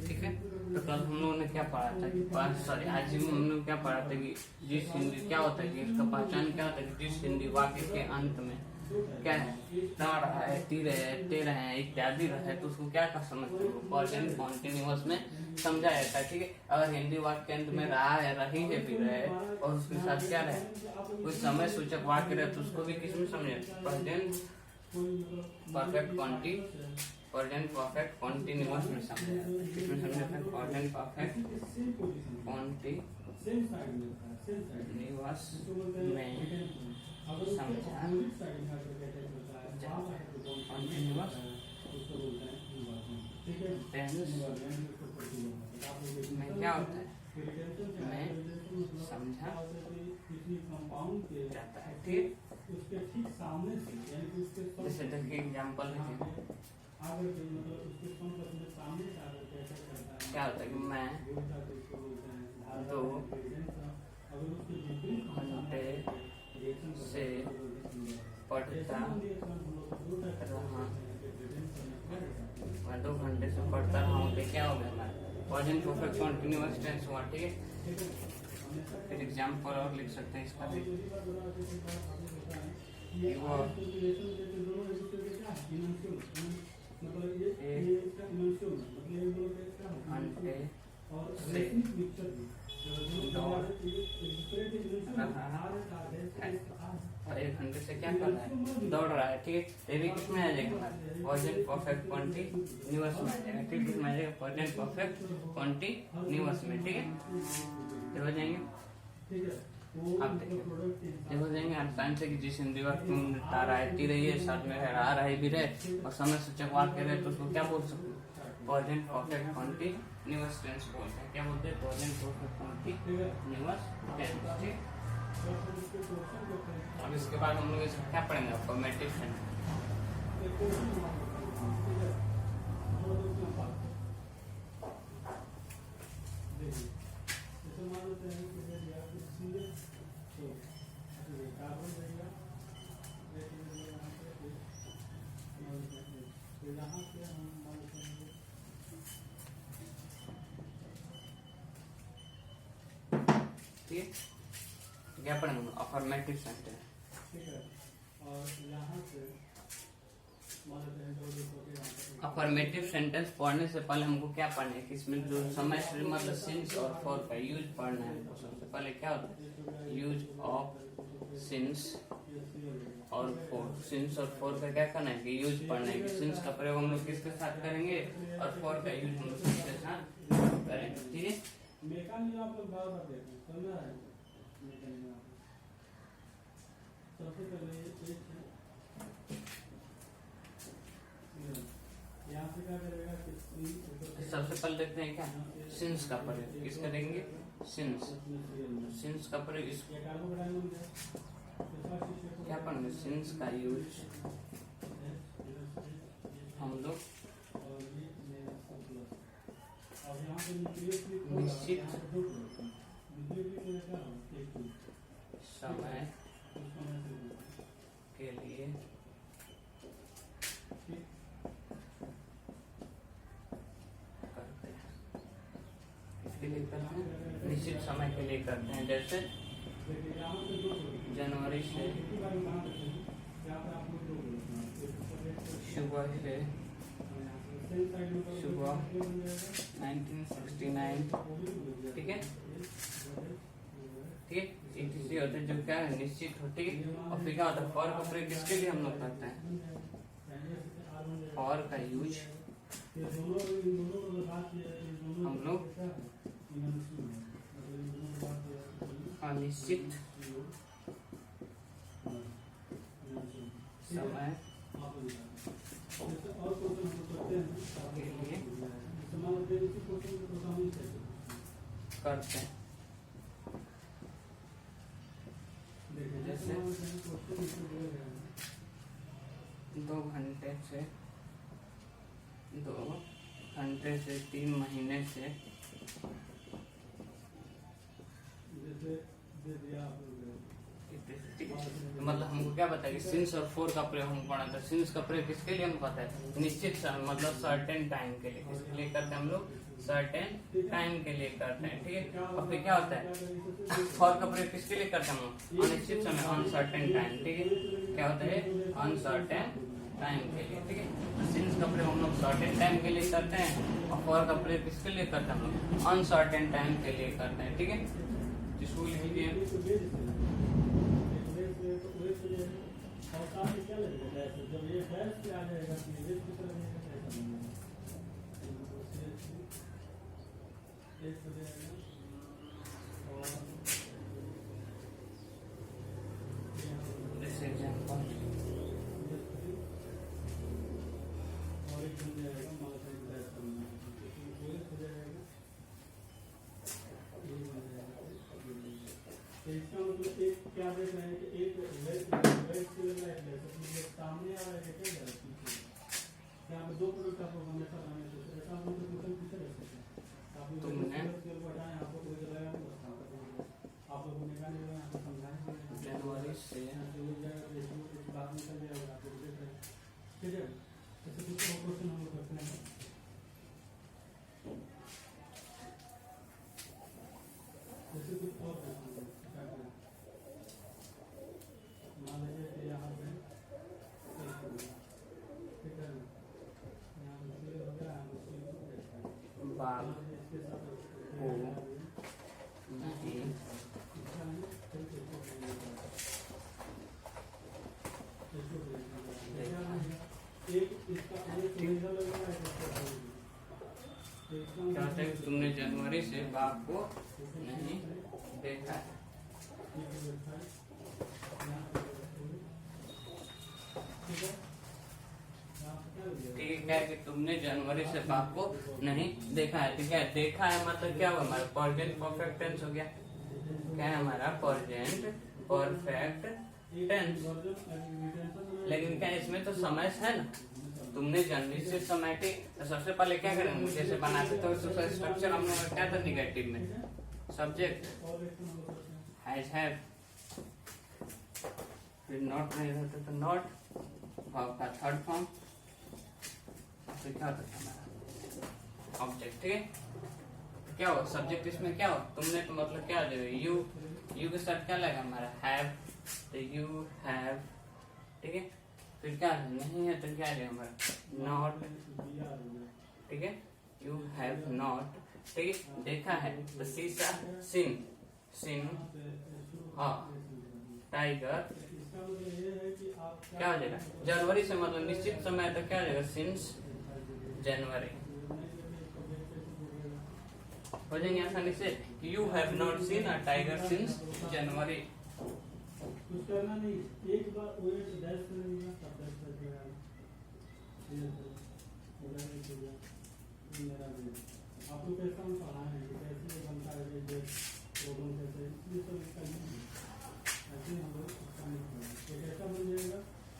ठीक है। तो कल हम लोगों ने क्या पढ़ा था कि आज हम लोग क्या पढ़ा था कि जिस हिंदी क्या होता है कि इसका पहचान क्या होता है कि जिस हिंदी वाक्य के अंत में क्या है ता रहा है, ती रहे है, ते रहे हैं इत्यादि रहे तो उसको क्या कर समझते हो प्रेजेंट कॉन्टिन्यूअस में समझा जाता है। ठीक है। अगर हिंदी वाक्य के अंत में रहा है, रही है, भी रहे और उसके साथ क्या रहे कोई समय सूचक वाक्य रहे तो उसको भी किसमें समझे प्रेजेंट परफेक्ट कॉन्टिन्यूअस में समझा जाता है। किसमें समझा जाता है प्रेजेंट परफेक्ट कॉन्टिन्यूअस में समझा कॉन्टिन्यूअस टेंस में क्या होता है में समझा जाता है। ठीक। जैसे देखिए एग्जाम्पल है क्या होता है कि मैं 2 घंटे से पढ़ता रहा, मैं 2 घंटे से पढ़ता रहा हूँ तो क्या हो गया प्रेजेंट परफेक्ट कॉन्टिन्यूअस टेंस हुआ। ठीक है। फिर एग्जाम्पल और लिख सकते हैं इसका भी घंटे से और 1 घंटे से क्या कर रहा है दौड़ रहा है। ठीक है। ये भी किसमें आ जाएगा प्रेजेंट परफेक्ट कॉन्टिन्यूअस में आ जाएगा। ठीक है। इसमें आ जाएगा प्रेजेंट परफेक्ट कॉन्टिन्यूअस में। ठीक है। ये हो जाएंगे आप देखिए हो जाएंगे आसान से कि जिस हिंदी वाक्य में तारा आती रही है साथ में आ रही भी रहे और समय सूचक वाक्य रहे तो उसको क्या बोल सकते हैं प्रेजेंट परफेक्ट कॉन्टिन्यूअस टेंस बोलते हैं। क्या बोलते हैं प्रेजेंट परफेक्ट कॉन्टिन्यूअस टेंस। ठीक। अब इसके बाद हम लोग इसका क्या पढ़ेंगे अफर्मेटिव सेंटेंस। ठीक। क्या पढ़ेंगे अफर्मेटिव सेंटेंस। अफर्मेटिव सेंटेंस पढ़ने से पहले हमको क्या पढ़ना है कि इसमें जो समय से मतलब सिंस और फॉर का यूज पढ़ना है। तो सबसे पहले क्या होता है यूज ऑफ सिंस और फॉर। सिंस और फॉर का क्या करना है कि यूज पढ़ना है कि सिंस का प्रयोग हम लोग किसके साथ करेंगे और फॉर का यूज हम लोग किसके साथ करेंगे। ठीक है। सबसे पहले देखते हैं क्या सिंस का प्रयोग किस करेंगे सिंस का प्रयोग क्या पढ़ेंगे सिंस का यूज हम लोग निश्चित समय के लिए करते हैं। इसके लिए करते हैं निश्चित समय के लिए करते हैं। जैसे जनवरी से सुबह 1969। ठीक है। ठीक है। किसी होते हैं जो क्या है निश्चित होती है और फिर क्या होता है फॉर का प्रयोग किसके लिए हम लोग करते हैं फॉर का यूज हम लोग अनिश्चित समय के लिए करते हैं। जैसे 2 घंटे से 3 महीने से ठीक है, तो मतलब हमको क्या पता है कि सिंस और फॉर का प्रयोग हम पढ़ा था। सिंस का प्रयोग किसके लिए हमको पता है, निश्चित समय मतलब सर्टेन टाइम के लिए। किसके लिए करते हैं हम लोग, सर्टेन टाइम के लिए करते हैं, ठीक है। और फिर क्या होता है, फॉर का प्रयोग किसके लिए करते हैं हम लोग, अनिश्चित समय, अनसर्टेन टाइम, ठीक है। क्या होता है, अनसर्टेन टाइम के लिए, ठीक है। सिंस का प्रयोग हम लोग सर्टेन टाइम के लिए करते हैं और फॉर का प्रयोग किसके लिए करते हैं हम लोग, अनसर्टेन टाइम के लिए करते हैं, ठीक है। इसको लिखिए, this example इसका मतलब एक क्या देख रहे हैं कि एक वेट से लग रहा है सामने आ रहा है क्या जा रहा है, यहाँ पे दो प्रोडक्ट आपको हमेशा लाने हैं, ऐसा हम तो क्वेश्चन पूछे रह सकते हैं। आप लोग स्केल बढ़ाएं, आपको कोई लगाया नहीं, आप लोगों ने कहा नहीं, आपको समझाएंगे जनवरी से बात निकल जाएगा, आप लोग देख रहे हैं, ठीक है। ऐसे कुछ और क्वेश्चन हम लोग करते हैं, जैसे कुछ और मान लीजिए कि यहाँ पे ठीक है, यहाँ पे हो गया, बाग इसके साथ को नहीं क्या होता है, तुमने जनवरी से बाग को नहीं देखा है, ठीक है, कि तुमने जनवरी से बाग को नहीं देखा है, ठीक है। देखा है मतलब क्या हुआ, हमारा प्रेजेंट परफेक्ट टेंस हो गया। क्या है हमारा, प्रेजेंट परफेक्ट टेंस। लेकिन क्या इसमें तो समय है ना, तुमने जनवरी से सोमैटिक, तो सबसे पहले क्या करेंगे, जैसे बनाते तो स्ट्रक्चर हम लोग क्या था निगेटिव में, सब्जेक्ट हैज हैव, फिर नॉट नहीं होता तो नॉट, वर्ब का थर्ड फॉर्म, फिर क्या होता है हमारा ऑब्जेक्ट, ठीक है। तो क्या हो सब्जेक्ट, इसमें क्या हो, तुमने तो मतलब क्या हो जाएगा, यू, यू के साथ क्या लगा हमारा हैव, तो यू हैव, ठीक है। फिर क्या नहीं है तो क्या है हमारा नॉट, ठीक है, यू हैव नॉट, ठीक है। देखा है तो सीसा, सिन, सिन, हाँ, टाइगर, क्या हो जाएगा, जनवरी से मतलब निश्चित समय तो क्या हो जाएगा, सिंस जनवरी, हो जाएंगे आसानी से। You have not seen a tiger since January. कुछ करना नहीं, एक बार ओएट डैश करेंगे तब डैश करेगा, आप लोग कैसा हम पढ़ाए हैं, कैसे बनता है ये प्रॉब्लम, कैसे ये सब इसका नहीं ऐसे हम लोग एक ऐसा बन जाएगा।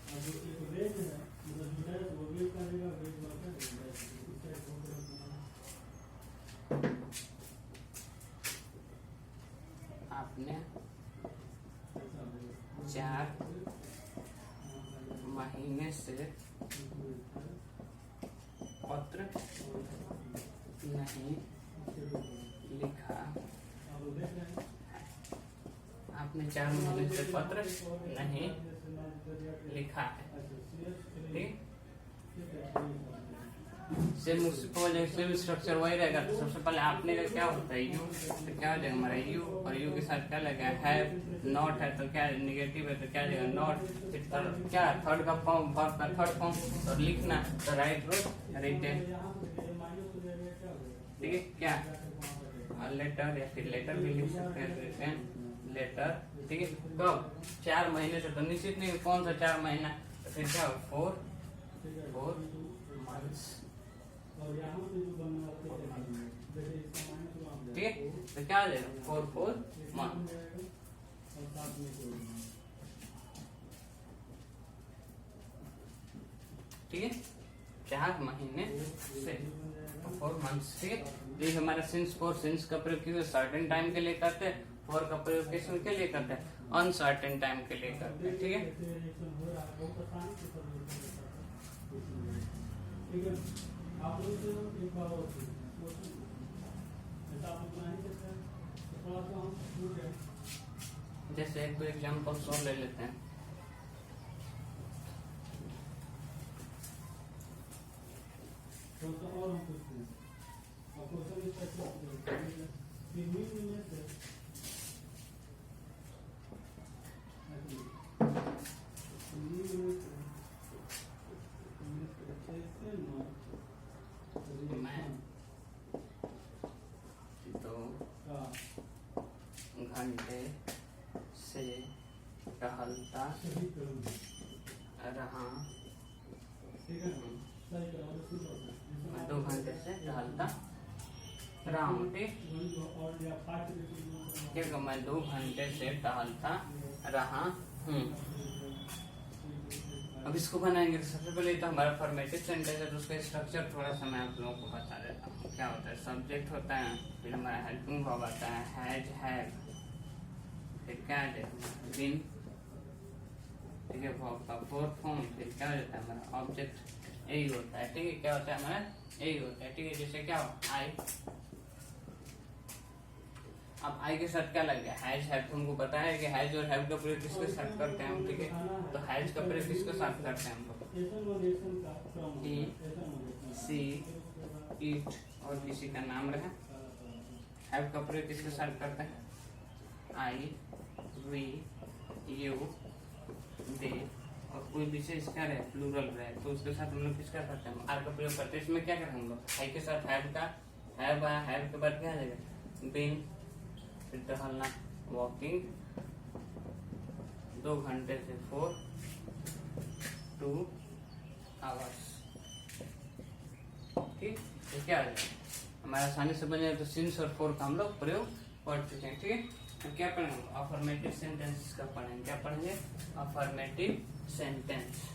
और जो एक वेज है मतलब जो है वो वेज करेगा, वेज वर्कर इसका एक आपने 4 महीने से पत्र नहीं लिखा, आपने 4 महीने से पत्र नहीं लिखा है, ठीक। सेम स्ट्रक्चर वही रहेगा। तो सबसे पहले आपने का क्या होता है, यू, तो क्या हो जाएगा हमारा यू, और यू के साथ क्या लगा है, नॉट है तो क्या निगेटिव है तो क्या जाएगा नॉट, फिर क्या थर्ड का फॉर्म, वर्ब का थर्ड फॉर्म, और लिखना तो राइट रोट रिटेन, ठीक है। क्या लेटर या फिर लेटर भी लिख सकते हैं, रिटेन लेटर, ठीक है। कब 4 महीने से, तो निश्चित नहीं कौन सा 4 महीना, तो फिर क्या 4 मंथ्स, ठीक है। तो क्या हो जाएगा 4 मंथ, ठीक है, 4 महीने से 4 मंथ्स, ठीक है। ये हमारा सिंस फॉर, सिंस का प्रयोग किसी सर्टेन टाइम के लिए करते हैं, फॉर का प्रयोग किस के लिए करते हैं? अनसर्टेन टाइम के लिए करते हैं, ठीक है। आप लोग एक बार और ऐसा आप लोग नहीं करते हैं तो थोड़ा सा हम छूट जाए। जैसे एक एग्जाम्पल और ले लेते हैं। तो और हम पूछते हैं और क्वेश्चन इस टाइप का कि मीन में से मैं 2 घंटे से टहलता रहा। मैं 2 घंटे से टहलता रहा हूँ, ठीक। ठीक है, मैं 2 घंटे से टहलता रहा हूँ। अब इसको बनाएंगे तो सबसे पहले तो हमारा फॉर्मेटिव सेंटेंस है, तो उसका स्ट्रक्चर थोड़ा सा मैं आप लोगों को बता देता हूँ। क्या होता है? सब्जेक्ट होता है, फिर हमारा हेल्पिंग वर्ब आता है, हैज, हैव, फिर क्या आ जाएगा? बीन, ठीक है, वर्ब का फोर्थ फॉर्म, फिर क्या हो जाता है? हमारा ऑब्जेक्ट। यही होता है, ठीक है। क्या होता है? हमारा यही होता है, ठीक है। जैसे क्या हो? आई। अब आई के साथ क्या लग गया? Has, have. तुमको पता है कि हैज और हैव का प्रयोग किसके साथ करते हैं हम, ठीक है। तो हैज का प्रयोग किसके साथ करते हैं हम लोग? ही, सी, इट और किसी का नाम रहे। हैव का प्रयोग किसके साथ करते हैं? आई, वी, यू, दे और कोई विशेष क्या रहे? प्लूरल रहे, तो उसके साथ हम लोग किसका करते हैं? आर का प्रयोग करते हैं। इसमें क्या करें हम लोग? आई के साथ हैव का, हैव आया, हैव के बाद क्या आ जाएगा? बीन, फिर टहलना, वॉकिंग, 2 घंटे से 4, 2 आवर्स, ठीक। तो क्या आ जाएगा? हमारा आसानी से बन जाए तो सिंस और फॉर का हम लोग प्रयोग पढ़ चुके हैं, ठीक है। तो क्या पढ़ेंगे? अफर्मेटिव सेंटेंस का पढ़ेंगे। क्या पढ़ेंगे? Affirmative sentence.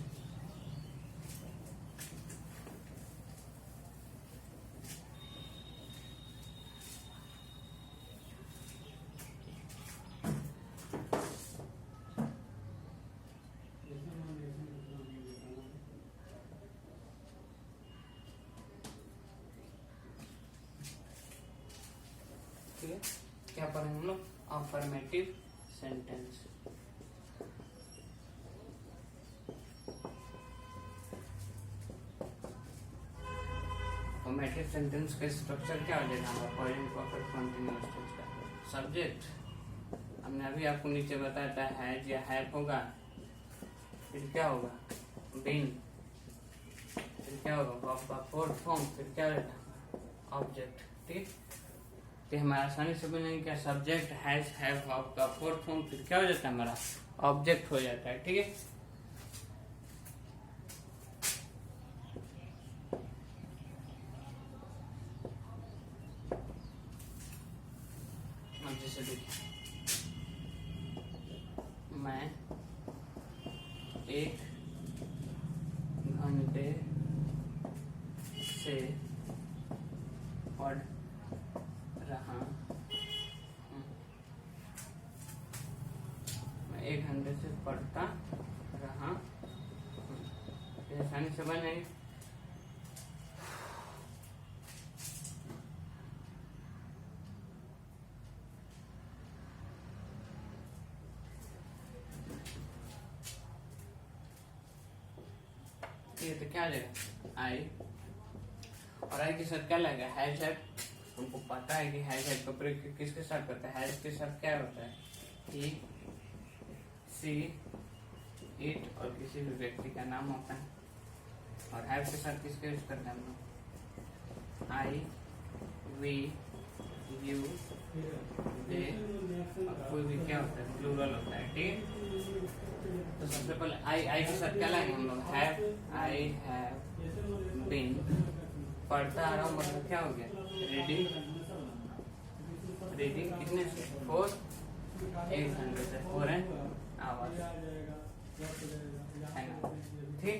क्या पढ़ेंगे हम लोग? Affirmative sentence. अफर्मेटिव सेंटेंस का स्ट्रक्चर क्या हो जाएगा? हमारा प्रेजेंट परफेक्ट कंटीन्यूअस टेंस का सब्जेक्ट हमने अभी आपको नीचे बताया था, हैज या हैव होगा, फिर क्या होगा? बीन, फिर क्या होगा? वर्ब का फोर्थ फॉर्म, फिर क्या रहता है? ऑब्जेक्ट, ठीक। तो हमारा आसानी से बनेंगे क्या? सब्जेक्ट, हैज, हैव, वर्ब का फोर्थ फॉर्म, फिर क्या हो जाता है? हमारा ऑब्जेक्ट हो जाता है, ठीक है। अब जैसे देखिए, मैं 1 घंटे से पढ़ रहा हूँ। मैं 1 घंटे से पढ़ता रहा हूँ। आसानी से बनेंगे। तो क्या आ जाएगा? आई, और आई के साथ क्या लगेगा? Has, have. तुमको पता है कि हैज, हैव का प्रयोग किसके साथ करता है? हैज के साथ क्या होता है? ही, सी, इट और किसी भी व्यक्ति का नाम होता है। और हैव के साथ किसके यूज करते हैं हम लोग? आई, वी, यू, दे और कोई भी क्या होता है? प्लूरल होता है, ठीक है। तो सबसे पहले आई के साथ क्या लाएंगे हम लोग? हैव, आई हैव बीन, पढ़ता आ रहा हूँ मतलब क्या हो गया? रीडिंग, रीडिंग कितने से? 4, 1 घंटे से 4 आवर्स। है ना, ठीक।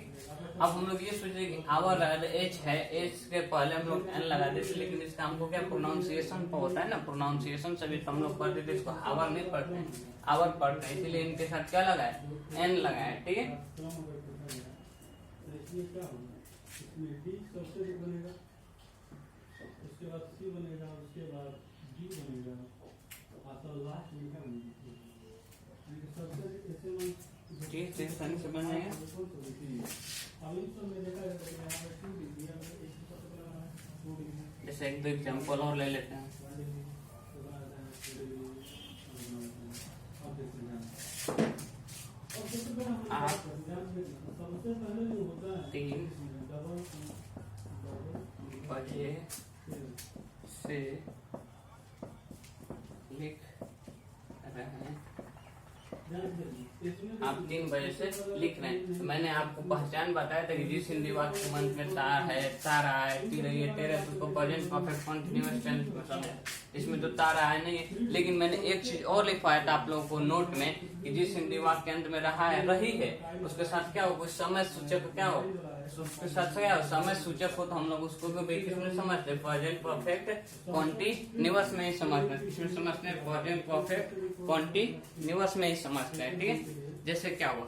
अब हम लोग ये सोचे कि आवर एच है, एच के पहले हम लोग एन लगा देते, लेकिन इसका हमको क्या प्रोनाउंसिएशन पर होता है ना, प्रोनाउंसिएशन से भी तो हम लोग पढ़ते थे, इसको आवर नहीं पढ़ते हैं, आवर पढ़ते हैं, इसीलिए इनके साथ क्या लगाए, एन लगाए, ठीक है। इसमें क्या होगा, इसमें डी सबसे बनेगा, उसके बाद सी बनेगा, उसके बाद डी बनेगा, तो लास्ट में क्या बनेगा, सबसे ऐसे ठीक है, सही से बन जाएगा। अब इन सब में देखा जाता है कि यहाँ पे 2 डिग्री है, एक सबसे बड़ा है 2 डिग्री। जैसे एक दो एग्जाम्पल और ले लेते हैं। सबसे पहले जो होता है 3 बजे से लिख रहे हैं, आप 3 बजे से लिख रहे हैं, तो मैंने आपको पहचान बताया था कि जिस हिंदी वाक्य के मंथ में तार है, तारा है, ती रही है, तेरे, तो उसको प्रेजेंट परफेक्ट कंटीन्यूअस टेंस में समझे। इसमें तो तारा है नहीं है, लेकिन मैंने एक चीज और लिखवाया था आप लोगों को नोट में कि जिस हिंदी वाक्य के अंत में रहा है, रही है, उसके साथ क्या हो, कुछ समय सूचक क्या हो, उसके साथ क्या हो, समय सूचक हो, तो हम लोग उसको भी किसमें समझते, प्रेजेंट परफेक्ट कंटीन्यूअस में ही समझते हैं, किसमें समझते हैं, प्रेजेंट परफेक्ट कंटीन्यूअस में ही समझते हैं, ठीक है। जैसे क्या हुआ,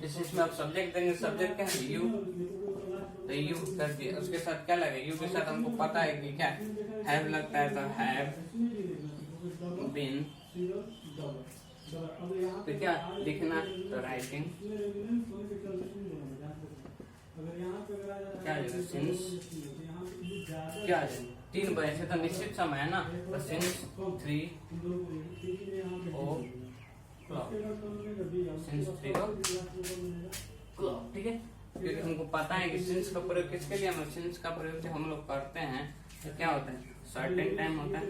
जैसे इसमें आप सब्जेक्ट देंगे, सब्जेक्ट क्या है, यू, तो यू कर दिया, उसके साथ क्या लगे, यू के साथ हमको पता है कि क्या हैव लगता है, तो हैव बीन, तो क्या लिखना, तो राइटिंग, क्या सिंस, क्या 3 बजे से तो निश्चित समय है ना, तो सिंस 3 o'clock, ठीक है। क्योंकि हमको पता है कि सिंस का प्रयोग किसके लिए, हम सिंस का प्रयोग जब हम लोग करते हैं तो क्या होता है, सर्टेन टाइम होता है,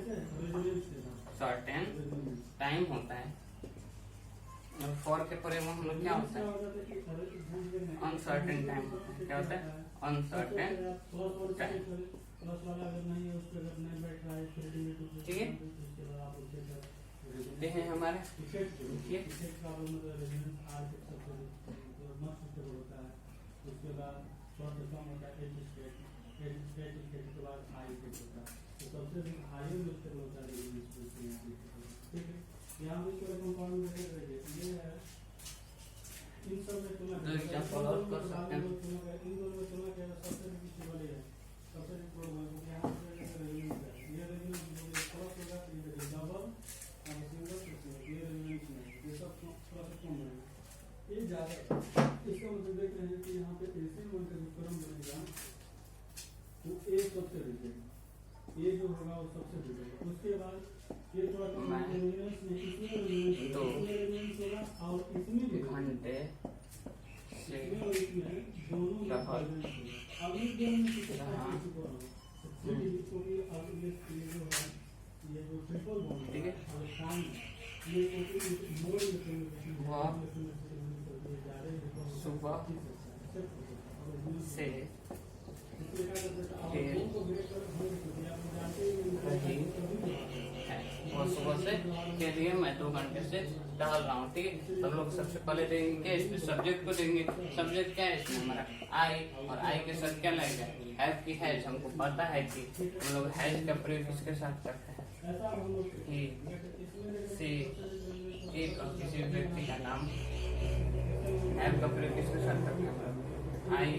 सर्टेन टाइम होता है, और फॉर के प्रयोग में हम लोग क्या होता है, अनसर्टेन टाइम होता है, क्या होता है, अनसर्टेन टाइम, ठीक है। ये है हमारे, देखिए उसके बाद शॉर्ट फॉर्म होता है एज स्टेट के बाद आई स्टेट होता है, तो सबसे हाई मिस्टेक होता है, ठीक है। यहाँ भी इसको कंपाउंड में ये है, इन सब में तुम्हें एग्जांपल और कर सकते हैं, इन दोनों में तुम्हें क्या सबसे किसी वाले है, सबसे प्रॉब्लम यहाँ पे ये रेजिडेंस क्रॉस होगा, ये डबल और सिंगल, ये रेजिडेंस में ये सब क्रॉस कम है, ये ज्यादा। इसका मतलब देख रहे हैं कि यहाँ पे एशियन वन का जो क्रम बनेगा वो ए सबसे रिलेटेड, ये जो होगा वो सबसे रिलेटेड, उसके बाद ये थोड़ा कम रेजिडेंस में इसमें रेजिडेंस होगा, और इसमें भी घंटे से इसमें दोनों अब इस दोनों में किसी क्योंकि अब ये जो है ये जो ट्रिपल बॉन्ड है और टाइम ये मोर सुबह से और सुबह से के लिए मैं 2 घंटे से टहल रहा हूँ, ठीक है। तो हम लोग सबसे पहले देंगे इसमें सब्जेक्ट को देंगे, सब्जेक्ट क्या है इसमें हमारा आई, और आई के साथ क्या लगेगा, हैव की हैज, हमको पता है कि हम लोग हैज का प्रयोग किसके साथ करते हैं, ही, सी, एक और किसी व्यक्ति का नाम, हैव का प्रयोग किसके साथ करते हैं, आई,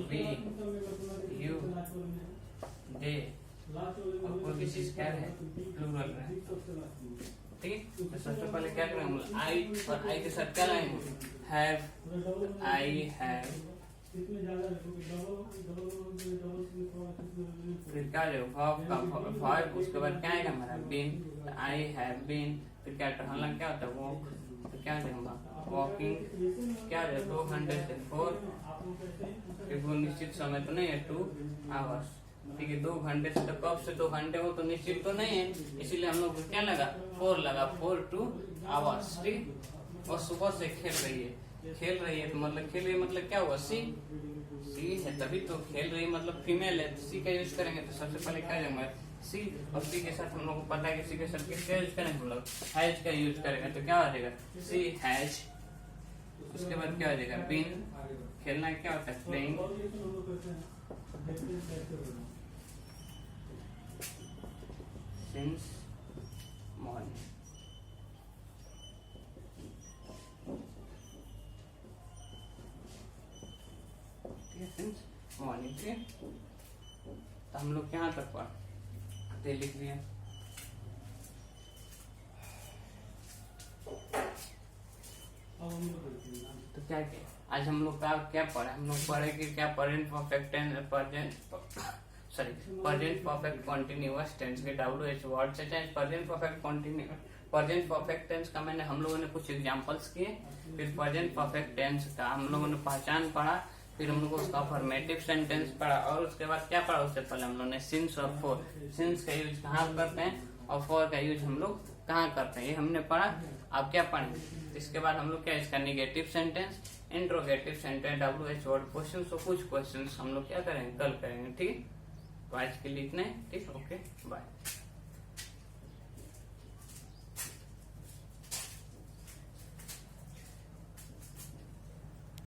वी, यू, दे, और कोई विशेष क्या है, प्लूरल है, ठीक है। तो सबसे पहले क्या करेंगे हम लोग, आई और आई के साथ क्या लाएंगे, हैव, आई हैव, फिर क्या वर्ब, उसके बाद क्या आएगा हमारा बीन, आई हैव बीन, फिर क्या टहलना क्या होता है, वॉक, तो क्या देगा वॉकिंग, क्या है 2 घंटे से 4, वो निश्चित समय तो नहीं है 2 आवर्स, ठीक है। 2 घंटे से तो कब से 2 घंटे हो तो निश्चित तो नहीं है, इसीलिए हम लोग को क्या लगा 4 लगा, 4 to आवर्स, ठीक। और सुबह से खेल रही है, खेल रही है तो मतलब खेल रही है मतलब क्या हुआ, सी, सी है तभी तो खेल रही है मतलब फीमेल है, तो सी का यूज करेंगे, तो सबसे पहले क्या जाएंगे सी, और सी के साथ हम लोग को पता है कि सी के साथ किसका यूज करेंगे, हम लोग हैज का यूज करेंगे, तो क्या आ जाएगा सी हैज उसके बाद क्या हो जाएगा, बीन, खेलना क्या होता है, प्लेइंग, और रिएक्शन हम लोग करते हैं, देखते हैं कैसे होगा। Since morning. ठीक है, सिंस मॉर्निंग। ठीक है, तो हम लोग यहाँ तक पढ़ लिख लिया। अब हम लोग करते हैं ना। तो क्या किया आज हम लोग का क्या पढ़े, हम लोग पढ़े कि क्या present perfect tense, present perfect continuous tense के WH वर्ड से चाहे present perfect continuous, present perfect tense का मैंने हम लोगों ने कुछ एग्जांपल्स किए, फिर प्रेजेंट परफेक्ट टेंस का हम लोगों ने पहचान पढ़ा, फिर हम लोग उसका अफर्मेटिव सेंटेंस पढ़ा, और उसके बाद क्या पढ़ा, उससे पहले हम लोग ने सिंस और फॉर, सिंस का यूज कहाँ करते हैं और फॉर का यूज हम लोग कहाँ करते हैं, ये हमने पढ़ा। अब क्या पढ़ेंगे, इसके बाद हम लोग क्या, इसका negative sentence, interrogative sentence, WH word question, तो कुछ क्वेश्चन हम लोग क्या करेंगे, कल करेंगे। ठीक है, तो आज के लिए इतना ही। ठीक, ओके, बाय।